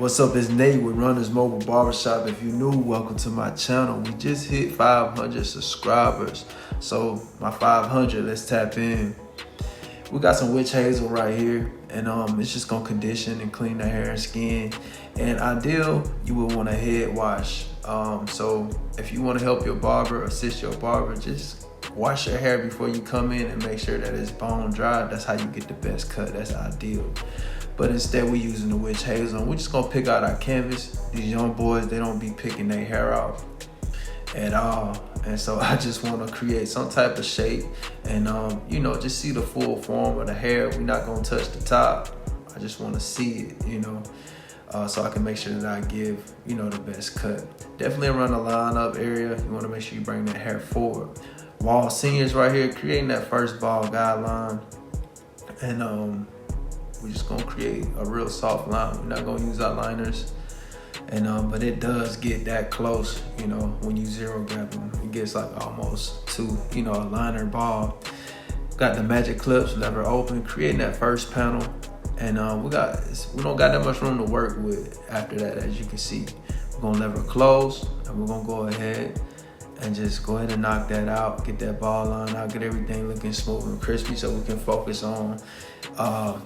What's up, it's Nate with Runners Mobile Barbershop. If you're new, welcome to my channel. We just hit 500 subscribers. So my 500, let's tap in. We got some witch hazel right here, and it's just gonna condition and clean the hair and skin. And ideal, you would want a head wash. So if you wanna help your barber, assist your barber, just wash your hair before you come in and make sure that it's bone dry. That's how you get the best cut, that's ideal. But instead we're using the witch hazel. We're just gonna pick out our canvas. These young boys, they don't be picking their hair off at all. And so I just wanna create some type of shape and just see the full form of the hair. We're not gonna touch the top. I just wanna see it, so I can make sure that I give, the best cut. Definitely around the line-up area, you wanna make sure you bring that hair forward. Wahl seniors right here, creating that first ball guideline. And we're just gonna create a real soft line. We're not gonna use outliners. And but it does get that close, when you zero gap them. It gets like almost to, a liner ball. Got the magic clips, lever open, creating that first panel. And we don't got that much room to work with after that, as you can see. We're gonna lever close, and we're gonna go ahead and just go ahead and knock that out, get that ball line out, get everything looking smooth and crispy so we can focus on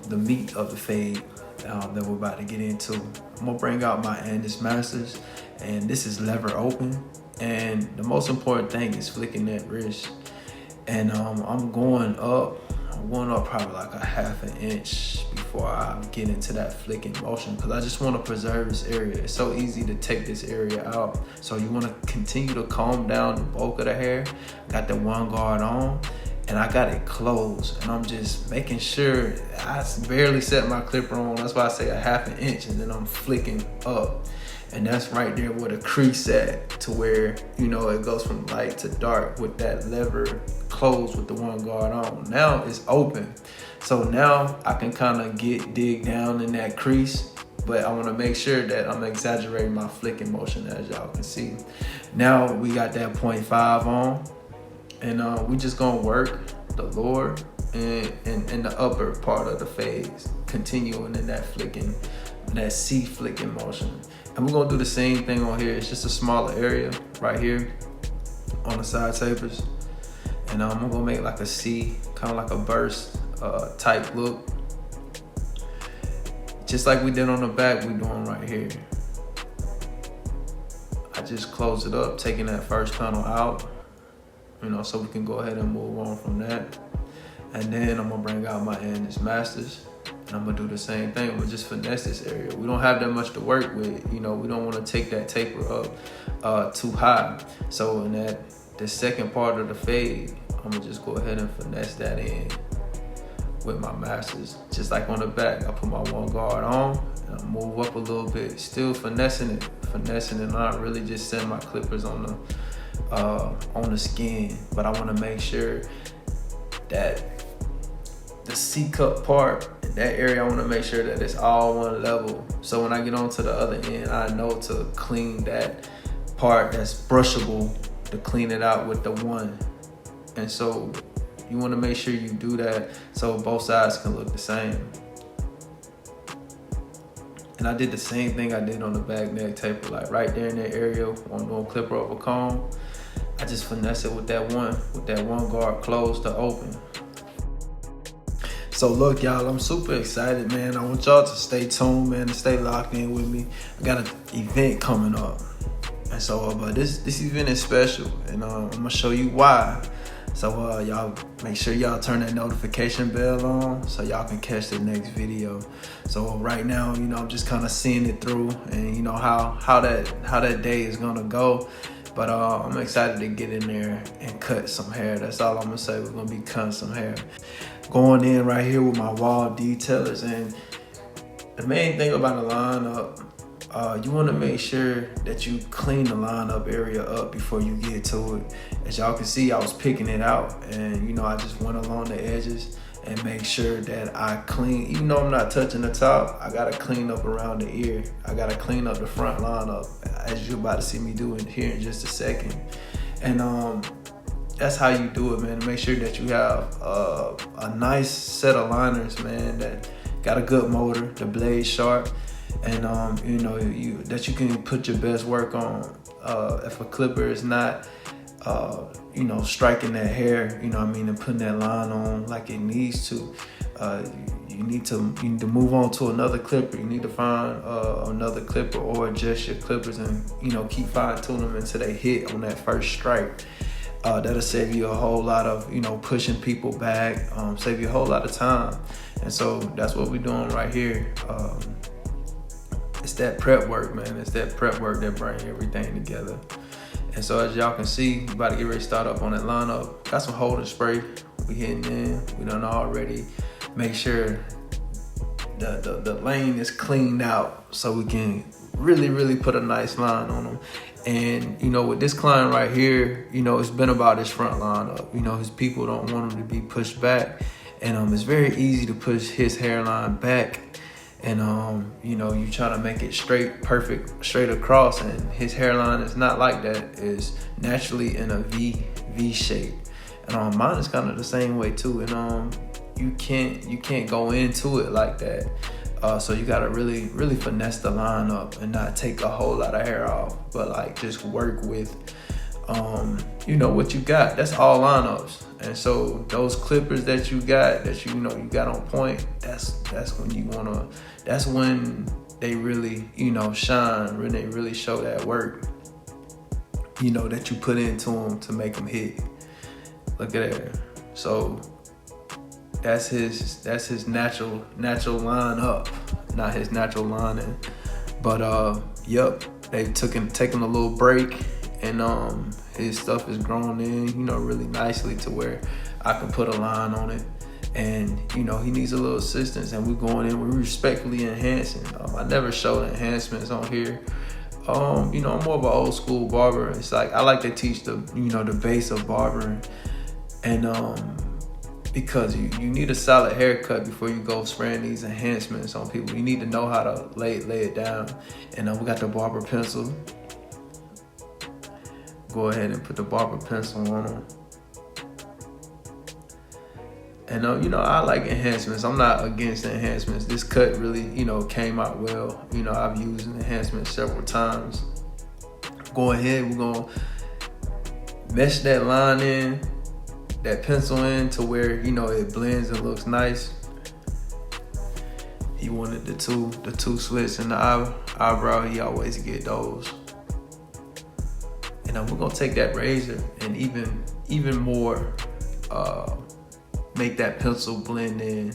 the meat of the fade that we're about to get into. I'm gonna bring out my Andis masters, and this is lever open. And the most important thing is flicking that wrist. And I'm going up probably like a half an inch before I get into that flicking motion, because I just want to preserve this area. It's so easy to take this area out. So you want to continue to comb down the bulk of the hair. Got the one guard on, and I got it closed, and I'm just making sure I barely set my clipper on. That's why I say a half an inch, and then I'm flicking up. And that's right there where the crease at, to where, it goes from light to dark with that lever closed with the one guard on. Now it's open. So now I can kind of dig down in that crease, but I want to make sure that I'm exaggerating my flicking motion, as y'all can see. Now we got that 0.5 on, and we just gonna work the lower and the upper part of the phase, continuing in that flicking, that C flicking motion. And we're gonna do the same thing on here. It's just a smaller area right here on the side tapers. And I'm gonna make like a C, kind of like a burst type look. Just like we did on the back, we're doing right here. I just close it up, taking that first panel out, so we can go ahead and move on from that. And then I'm gonna bring out my Andis masters. And I'm gonna do the same thing, but just finesse this area. We don't have that much to work with. We don't wanna take that taper up too high. So in the second part of the fade, I'm gonna just go ahead and finesse that in with my masters. Just like on the back, I put my one guard on, and I move up a little bit, still finessing it, not really just setting my clippers on the skin. But I wanna make sure that the C-cup part, in that area, I want to make sure that it's all one level. So when I get onto the other end, I know to clean that part that's brushable, to clean it out with the one. And so you want to make sure you do that so both sides can look the same. And I did the same thing I did on the back neck taper, like right there in that area, on doing clipper over comb. I just finesse it with that one guard closed to open. So look, y'all, I'm super excited, man. I want y'all to stay tuned, man, and stay locked in with me. I got an event coming up. And so, but this event is special, and I'm gonna show you why. So y'all make sure y'all turn that notification bell on so y'all can catch the next video. So right now, I'm just kind of seeing it through, and how that day is gonna go. But I'm excited to get in there and cut some hair. That's all I'm gonna say. We're gonna be cutting some hair. Going in right here with my Wahl detailers. And the main thing about the lineup, you wanna make sure that you clean the lineup area up before you get to it. As y'all can see, I was picking it out, and I just went along the edges and make sure that I clean. Even though I'm not touching the top, I gotta clean up around the ear. I gotta clean up the front lineup, as you're about to see me do it here in just a second. And that's how you do it, man. Make sure that you have a nice set of liners, man, that got a good motor, the blade sharp. and that you can put your best work on. If a clipper is not striking that hair, and putting that line on like it needs to, you need to move on to another clipper. You need to find another clipper, or adjust your clippers, and keep fine tuning them until they hit on that first strike. That'll save you a whole lot of pushing people back, save you a whole lot of time. And so that's what we're doing right here. It's that prep work, man. It's that prep work that brings everything together. And so as y'all can see, we about to get ready to start up on that lineup. Got some Holton spray. We hitting in. We done already make sure the lane is cleaned out so we can really put a nice line on them. And with this client right here, it's been about his front lineup. His people don't want him to be pushed back, and it's very easy to push his hairline back. And you try to make it perfect straight across, and his hairline is not like that. It's naturally in a V shape, and mine is kind of the same way too. And you can't go into it like that. So you gotta really finesse the line up and not take a whole lot of hair off, but like just work with what you got. That's all lineups. And so those clippers that you got on point, that's when they really shine, when they really show that work that you put into them to make them hit. Look at that. So that's his natural line up, not his natural lining. But they've taken a little break, and his stuff is growing in, really nicely to where I can put a line on it. And he needs a little assistance, and we're going in, we're respectfully enhancing. I never showed enhancements on here. I'm more of an old school barber. It's like I like to teach the base of barbering, and because you need a solid haircut before you go spraying these enhancements on people. You need to know how to lay it down. And we got the barber pencil. Go ahead and put the barber pencil on them. And I like enhancements. I'm not against enhancements. This cut really came out well. I've used enhancements several times. Go ahead, we're gonna mesh that line in, that pencil in, to where it blends and looks nice. He wanted the two slits in the eyebrow. He always get those. And we're gonna take that razor and even more make that pencil blend in.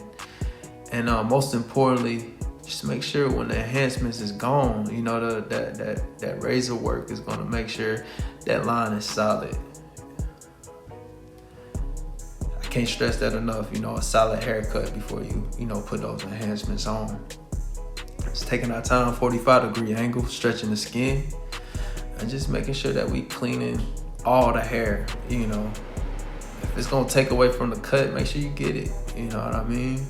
And most importantly, just make sure when the enhancements is gone, that razor work is gonna make sure that line is solid. I can't stress that enough. A solid haircut before you put those enhancements on. It's taking our time, 45-degree angle, stretching the skin, and just making sure that we cleaning all the hair. If it's gonna take away from the cut, make sure you get it. You know what I mean?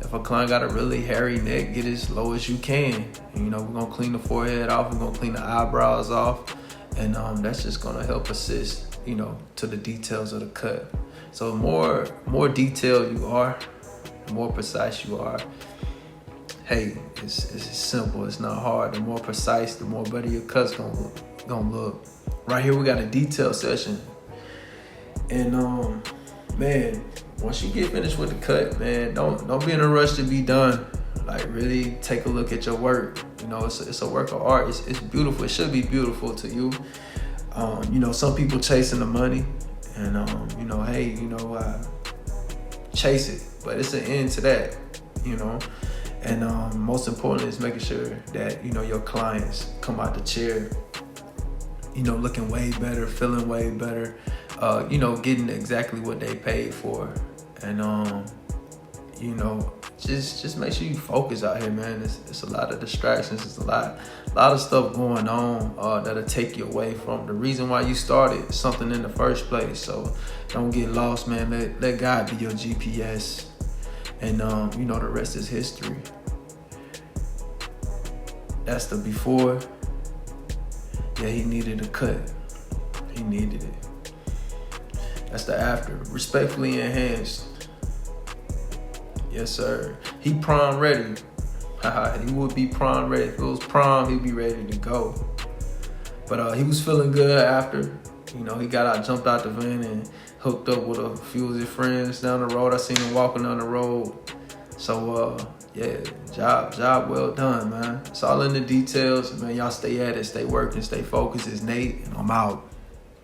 If a client got a really hairy neck, get it as low as you can. We're gonna clean the forehead off, we're gonna clean the eyebrows off, and that's just gonna help assist, to the details of the cut. So the more detailed you are, the more precise you are. Hey, it's simple, it's not hard. The more precise, the more better your cut's gonna look. Right here we got a detail session. And man, once you get finished with the cut, man, don't be in a rush to be done. Like, really take a look at your work. It's a work of art. It's beautiful. It should be beautiful to you. Some people chasing the money, and chase it, but it's an end to that. And most importantly is making sure that your clients come out the chair looking way better, feeling way better, getting exactly what they paid for. And just make sure you focus out here, man. It's a lot of distractions. It's a lot of stuff going on that'll take you away from the reason why you started something in the first place. So don't get lost, man. Let God be your GPS, and the rest is history. That's the before. Yeah, he needed a cut. He needed it. That's the after. Respectfully enhanced. Yes, sir. He prom ready. He would be prom ready. If it was prom, he'd be ready to go. But he was feeling good after. You know, he jumped out the van and hooked up with a few of his friends down the road. I seen him walking down the road. So, yeah, job well done, man. It's all in the details. Man, y'all stay at it, stay working, stay focused. It's Nate, and I'm out.